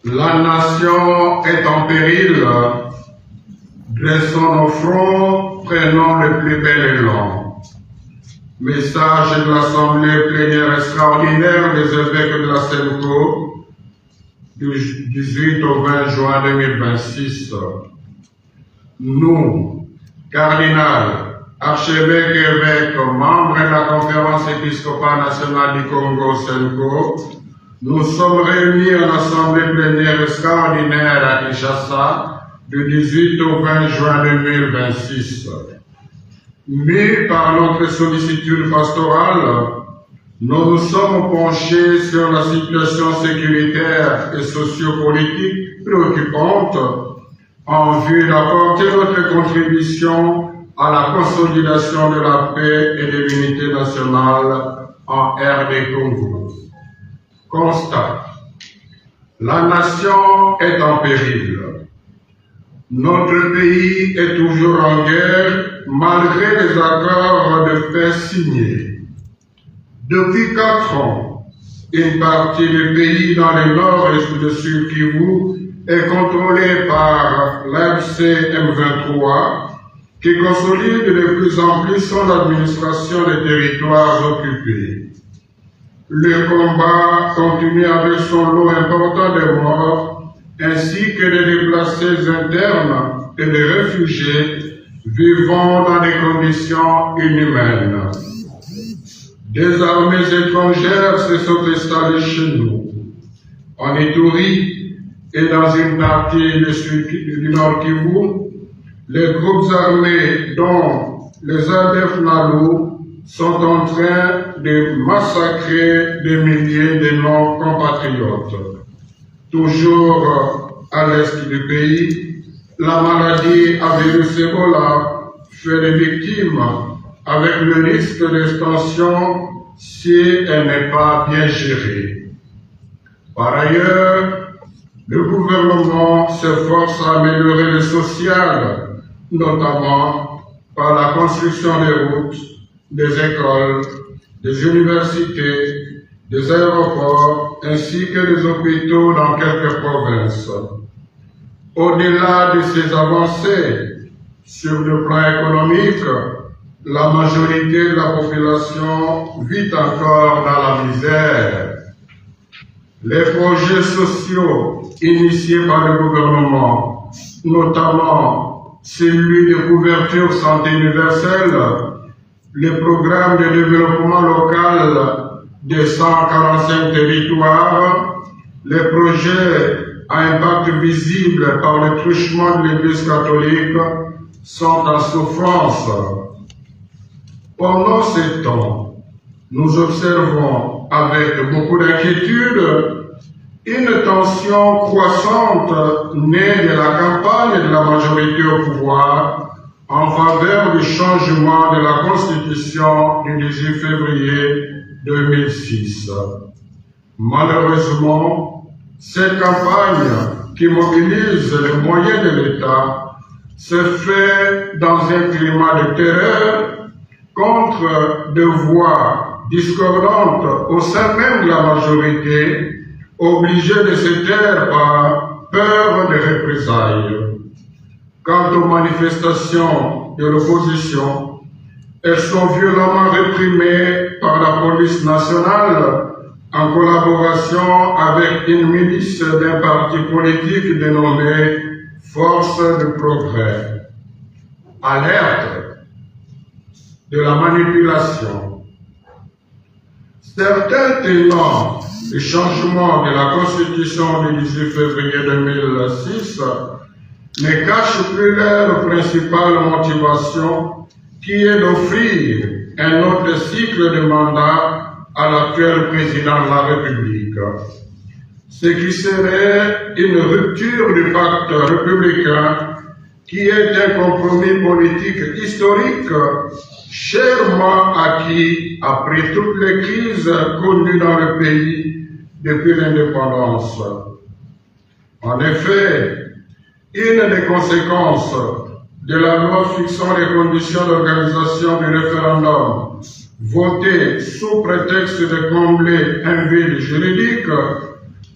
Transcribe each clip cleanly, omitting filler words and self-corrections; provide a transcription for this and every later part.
La nation est en péril. Dressons nos fronts, prenons le plus bel élan. Message de l'Assemblée plénière extraordinaire des évêques de la Senco du 18 au 20 juin 2026. Nous, cardinal, archevêques et évêques, membres de la Conférence épiscopale nationale du Congo Senco, nous sommes réunis en Assemblée plénière extraordinaire à Kinshasa du 18 au 20 juin 2026. Mais par notre sollicitude pastorale, nous nous sommes penchés sur la situation sécuritaire et sociopolitique préoccupante en vue d'apporter notre contribution à la consolidation de la paix et de l'unité nationale en RD Congo. Constat. La nation est en péril. Notre pays est toujours en guerre malgré les accords de paix signés. Depuis 4 ans, une partie du pays dans le nord et le sud Kivu est contrôlée par l'AFC M23 qui consolide de plus en plus son administration des territoires occupés. Le combat continue avec son lot important de morts ainsi que des déplacés internes et des réfugiés vivant dans des conditions inhumaines. Des armées étrangères se sont installées chez nous, en Ituri et dans une partie du Nord Kivu. Les groupes armés, dont les ADF Nalu, sont en train de massacrer des milliers de nos compatriotes. Toujours à l'est du pays, la maladie à virus Ebola fait des victimes avec le risque d'extension si elle n'est pas bien gérée. Par ailleurs, le gouvernement s'efforce à améliorer le social, notamment par la construction des routes, des écoles, des universités, des aéroports ainsi que des hôpitaux dans quelques provinces. Au-delà de ces avancées, sur le plan économique, la majorité de la population vit encore dans la misère. Les projets sociaux initiés par le gouvernement, notamment celui de couverture santé universelle, les programmes de développement local des 145 territoires, les projets à impact visible par le truchement de l'Église catholique sont en souffrance. Pendant ce temps, nous observons avec beaucoup d'inquiétude une tension croissante née de la campagne de la majorité au pouvoir en faveur du changement de la Constitution du 18 février 2006. Malheureusement, cette campagne qui mobilise les moyens de l'État se fait dans un climat de terreur contre des voix discordantes au sein même de la majorité, obligées de se taire par peur de représailles. Quant aux manifestations de l'opposition, elles sont violemment réprimées par la police nationale en collaboration avec une milice d'un parti politique dénommé Force de Progrès. Alerte de la manipulation. Certains tenants du changement de la Constitution du 18 février 2006 ne cachent plus leur principale motivation qui est d'offrir un autre cycle de mandat à l'actuel président de la République. Ce qui serait une rupture du pacte républicain qui est un compromis politique historique chèrement acquis après toutes les crises connues dans le pays depuis l'indépendance. En effet, une des conséquences de la loi fixant les conditions d'organisation du référendum votée sous prétexte de combler un vide juridique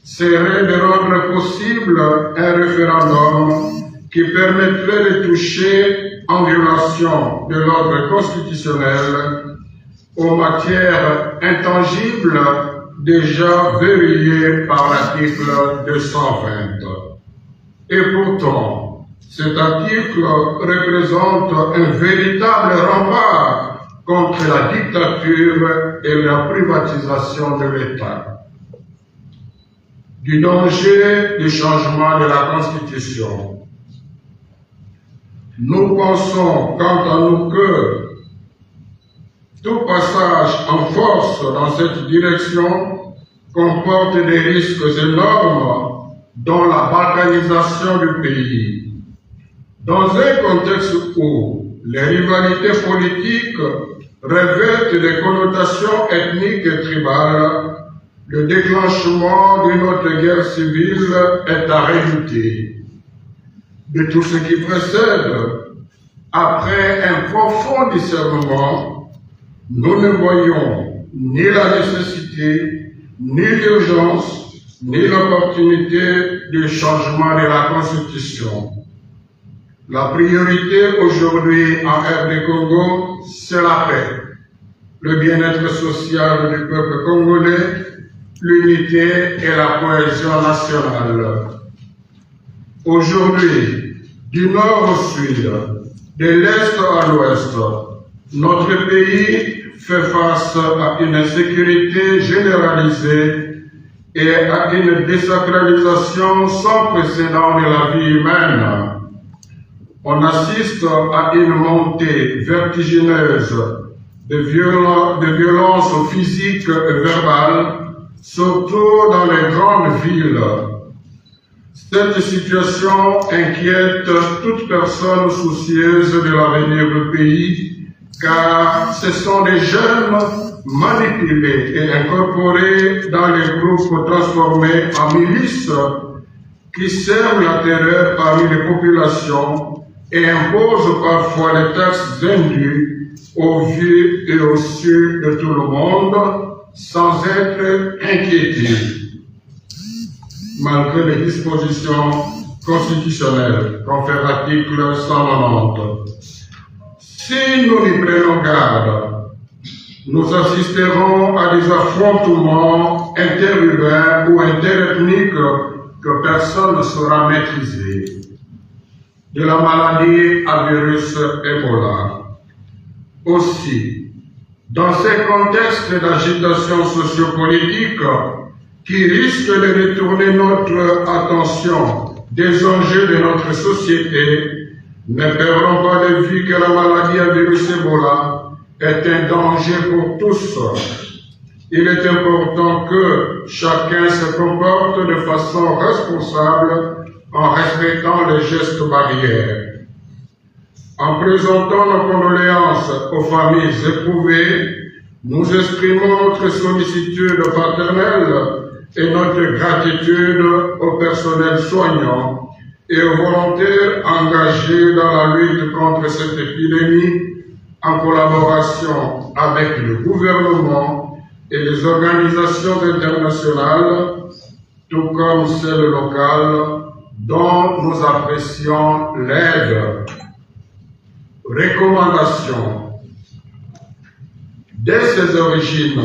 serait de rendre possible un référendum qui permettrait de toucher en violation de l'ordre constitutionnel aux matières intangibles déjà verrouillées par l'article 220. Et pourtant, cet article représente un véritable rempart contre la dictature et la privatisation de l'État. Du danger du changement de la Constitution. Nous pensons, quant à nous, que tout passage en force dans cette direction comporte des risques énormes dans la balkanisation du pays. Dans un contexte où les rivalités politiques revêtent des connotations ethniques et tribales, le déclenchement d'une autre guerre civile est à redouter. De tout ce qui précède, après un profond discernement, nous ne voyons ni la nécessité, ni l'urgence, ni l'opportunité du changement de la Constitution. La priorité aujourd'hui en RD Congo, c'est la paix, le bien-être social du peuple congolais, l'unité et la cohésion nationale. Aujourd'hui, du nord au sud, de l'est à l'ouest, notre pays fait face à une insécurité généralisée et à une désacralisation sans précédent de la vie humaine. On assiste à une montée vertigineuse de violences physiques et verbales, surtout dans les grandes villes. Cette situation inquiète toute personne soucieuse de l'avenir du pays, car ce sont des jeunes manipulés et incorporés dans les groupes transformés en milices qui sèment la terreur parmi les populations et imposent parfois les taxes indues au vu et au su de tout le monde sans être inquiétés. Malgré les dispositions constitutionnelles confèrent l'article 190. Si nous n'y prenons garde, nous assisterons à des affrontements interurbains ou interethniques que personne ne saura maîtriser. De la maladie à virus Ebola. Aussi, dans ces contextes d'agitation sociopolitique qui risquent de détourner notre attention des enjeux de notre société, ne perdons pas de vue que la maladie à virus Ebola est un danger pour tous. Il est important que chacun se comporte de façon responsable en respectant les gestes barrières. En présentant nos condoléances aux familles éprouvées, nous exprimons notre sollicitude paternelle et notre gratitude au personnel soignant et aux volontaires engagés dans la lutte contre cette épidémie en collaboration avec le gouvernement et les organisations internationales, tout comme celles locales, dont nous apprécions l'aide. Recommandations. Dès ses origines,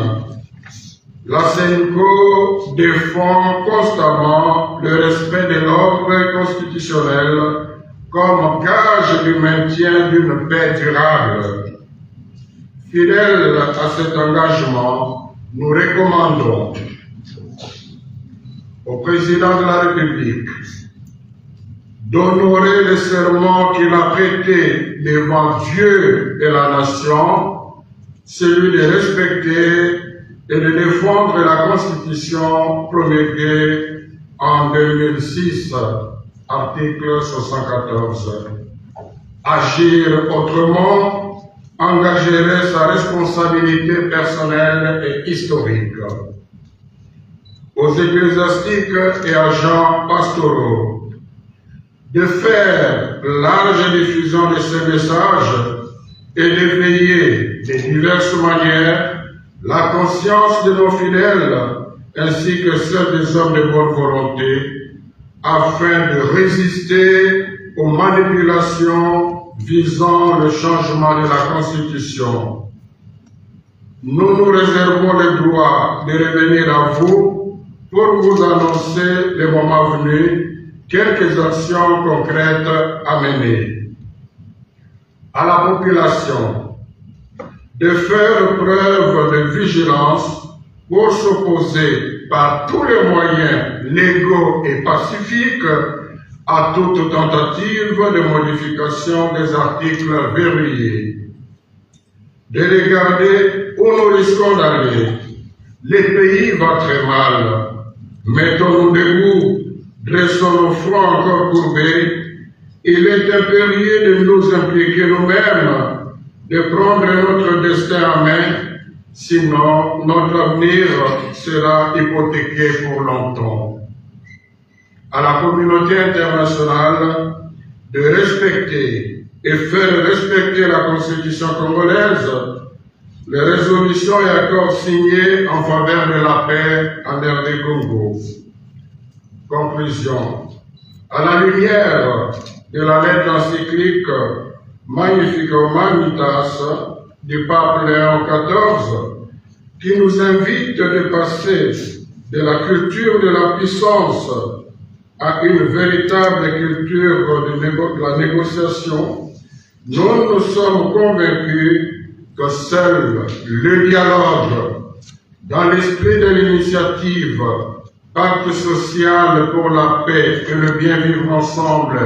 la CENCO défend constamment le respect de l'ordre constitutionnel comme gage du maintien d'une paix durable. Fidèles à cet engagement, nous recommandons au président de la République d'honorer le serment qu'il a prêté devant Dieu et la nation, celui de respecter et de défendre la Constitution promulguée en 2006, article 74. Agir autrement engagerait sa responsabilité personnelle et historique. Aux ecclésiastiques et agents pastoraux, de faire large diffusion de ces messages et d'éveiller de diverses manières la conscience de nos fidèles ainsi que celle des hommes de bonne volonté, afin de résister aux manipulations visant le changement de la Constitution. Nous nous réservons le droit de revenir à vous pour vous annoncer, le moment venu, quelques actions concrètes à mener. À la population de faire preuve de vigilance pour s'opposer par tous les moyens légaux et pacifiques à toute tentative de modification des articles verrouillés. De regarder où nous risquons d'aller. Le pays va très mal. Mettons-nous debout, dressons nos fronts encore courbés. Il est impérieux de nous impliquer nous-mêmes, de prendre notre destin en main, sinon notre avenir sera hypothéqué pour longtemps. À la communauté internationale de respecter et faire respecter la Constitution congolaise, les résolutions et accords signés en faveur de la paix en RD Congo. Conclusion. À la lumière de la lettre encyclique Magnifica Humanitas du pape Léon XIV, qui nous invite de passer de la culture de la puissance à une véritable culture de la négociation, nous sommes convaincus que seul le dialogue, dans l'esprit de l'initiative Pacte social pour la paix et le bien vivre ensemble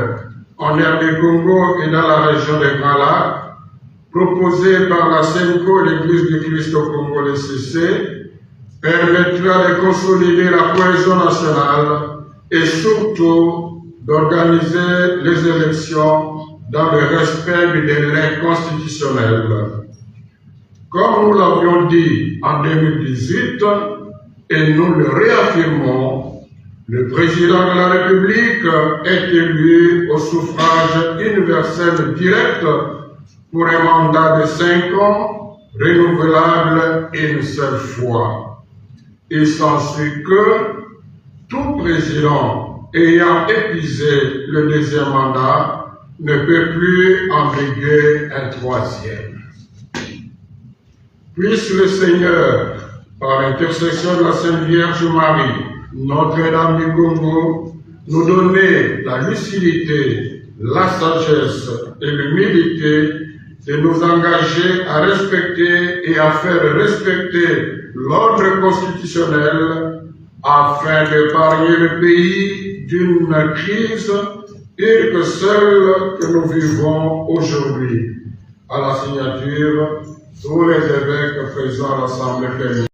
en RD Congo et dans la région des Grands Lacs, proposé par la SENCO, l'Église du Christ au Congo, le CC, permettra de consolider la cohésion nationale et surtout d'organiser les élections dans le respect du délai constitutionnel. Comme nous l'avions dit en 2018, et nous le réaffirmons, le président de la République est élu au suffrage universel direct pour un mandat de 5 ans, renouvelable une seule fois. Il s'ensuit que tout président ayant épuisé le deuxième mandat ne peut plus en briguer un troisième. Puisse le Seigneur, par l'intercession de la Sainte Vierge Marie, Notre-Dame du Congo, nous donner la lucidité, la sagesse et l'humilité de nous engager à respecter et à faire respecter l'ordre constitutionnel afin d'épargner le pays d'une crise pire que celle que nous vivons aujourd'hui. À la signature, tous les évêques présents à l'Assemblée féminine.